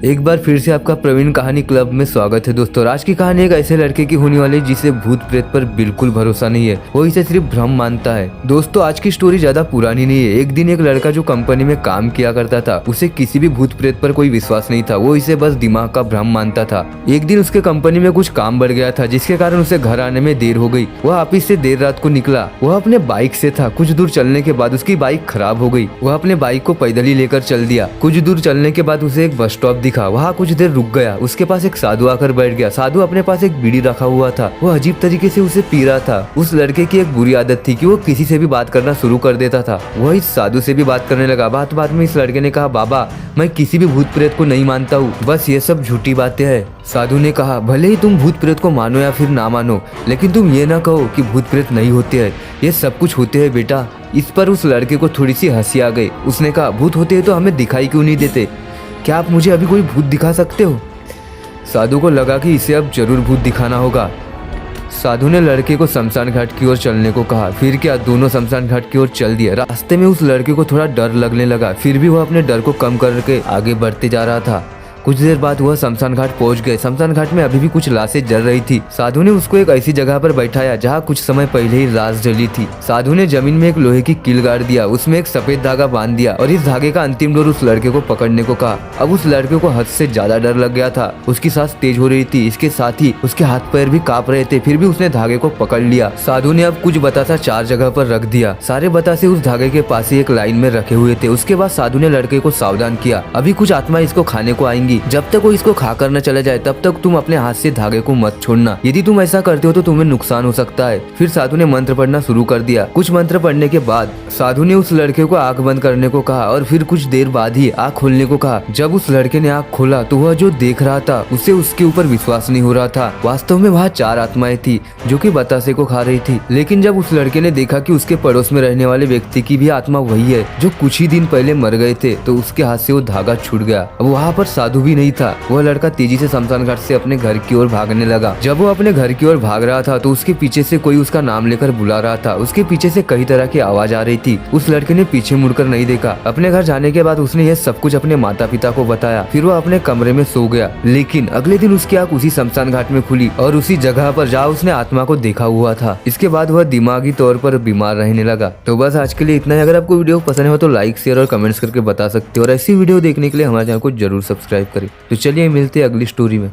एक बार फिर से आपका प्रवीण कहानी क्लब में स्वागत है दोस्तों। आज की कहानी एक ऐसे लड़के की होने वाली है जिसे भूत प्रेत पर बिल्कुल भरोसा नहीं है, वो इसे सिर्फ भ्रम मानता है। दोस्तों आज की स्टोरी ज्यादा पुरानी नहीं है। एक दिन एक लड़का जो कंपनी में काम किया करता था, उसे किसी भी भूत प्रेत पर कोई विश्वास नहीं था, वो इसे बस दिमाग का भ्रम मानता था। एक दिन उसके कंपनी में कुछ काम बढ़ गया था, जिसके कारण उसे घर आने में देर हो गई। वह ऑफिस से देर रात को निकला। वह अपने बाइक से था। कुछ दूर चलने के बाद उसकी बाइक खराब हो गई। वह अपने बाइक को पैदल ही लेकर चल दिया। कुछ दूर चलने के बाद उसे एक बस स्टॉप दिखा। वहाँ कुछ देर रुक गया। उसके पास एक साधु आकर बैठ गया। साधु अपने पास एक बीड़ी रखा हुआ था। वो अजीब तरीके से उसे पी रहा था। उस लड़के की एक बुरी आदत थी कि वो किसी से भी बात करना शुरू कर देता था। वह इस साधु से भी बात करने लगा। बात में इस लड़के ने कहा, बाबा मैं किसी भी भूत प्रेत को नहीं मानता हूँ, बस ये सब झूठी बातें हैं। साधु ने कहा, भले ही तुम भूत प्रेत को मानो या फिर ना मानो, लेकिन तुम ये ना कहो कि भूत प्रेत नहीं होते हैं। ये सब कुछ होते हैं बेटा। इस पर उस लड़के को थोड़ी सी हंसी आ गई। उसने कहा, भूत होते हैं तो हमें दिखाई क्यों नहीं देते? क्या आप मुझे अभी कोई भूत दिखा सकते हो? साधु को लगा कि इसे अब जरूर भूत दिखाना होगा। साधु ने लड़के को शमशान घाट की ओर चलने को कहा। फिर क्या, दोनों शमशान घाट की ओर चल दिए। रास्ते में उस लड़के को थोड़ा डर लगने लगा, फिर भी वह अपने डर को कम करके आगे बढ़ते जा रहा था। कुछ देर बाद वह शमशान घाट पहुंच गए। शमशान घाट में अभी भी कुछ लाशें जल रही थी। साधु ने उसको एक ऐसी जगह पर बैठाया जहां कुछ समय पहले ही लाश जली थी। साधु ने जमीन में एक लोहे की कील गाड़ दिया, उसमें एक सफेद धागा बांध दिया और इस धागे का अंतिम डोर उस लड़के को पकड़ने को कहा। अब उस लड़के को हद से ज्यादा डर लग गया था। उसकी सांस तेज हो रही थी, इसके साथ ही उसके हाथ पैर भी कांप रहे थे। फिर भी उसने धागे को पकड़ लिया। साधु ने अब कुछ बतासा 4 जगह पर रख दिया। सारे बतासे उस धागे के पास ही एक लाइन में रखे हुए थे। उसके बाद साधु ने लड़के को सावधान किया, अभी कुछ आत्मा इसको खाने को आएंगी। जब तक वो इसको खाकर न चला जाए तब तक तुम अपने हाथ से धागे को मत छोड़ना। यदि तुम ऐसा करते हो तो तुम्हें नुकसान हो सकता है। फिर साधु ने मंत्र पढ़ना शुरू कर दिया। कुछ मंत्र पढ़ने के बाद साधु ने उस लड़के को आंख बंद करने को कहा और फिर कुछ देर बाद ही आंख खोलने को कहा। जब उस लड़के ने आंख खोला तो वह जो देख रहा था उसे उसके ऊपर विश्वास नहीं हो रहा था। वास्तव में वहाँ 4 आत्माएं थी जो कि बतासे को खा रही थी। लेकिन जब उस लड़के ने देखा कि उसके पड़ोस में रहने वाले व्यक्ति की भी आत्मा वही है जो कुछ ही दिन पहले मर गए थे, तो उसके हाथ से वो धागा छूट गया। अब वहाँ पर साधु भी नहीं था। वह लड़का तेजी से शमशान घाट से अपने घर की ओर भागने लगा। जब वो अपने घर की ओर भाग रहा था तो उसके पीछे से कोई उसका नाम लेकर बुला रहा था। उसके पीछे से कई तरह की आवाज आ रही थी। उस लड़के ने पीछे मुड़कर नहीं देखा। अपने घर जाने के बाद उसने यह सब कुछ अपने माता पिता को बताया। फिर वो अपने कमरे में सो गया। लेकिन अगले दिन उसकी आंख उसी शमशान घाट में खुली और उसी जगह पर जहाँ उसने आत्मा को देखा हुआ था। इसके बाद वह दिमागी तौर पर बीमार रहने लगा। तो बस आज के लिए इतना ही। अगर आपको वीडियो पसंद है तो लाइक, शेयर और कमेंट्स करके बता सकते हो और ऐसी वीडियो देखने के लिए हमारे चैनल को जरूर सब्सक्राइब करें। तो चलिए मिलते हैं अगली स्टोरी में।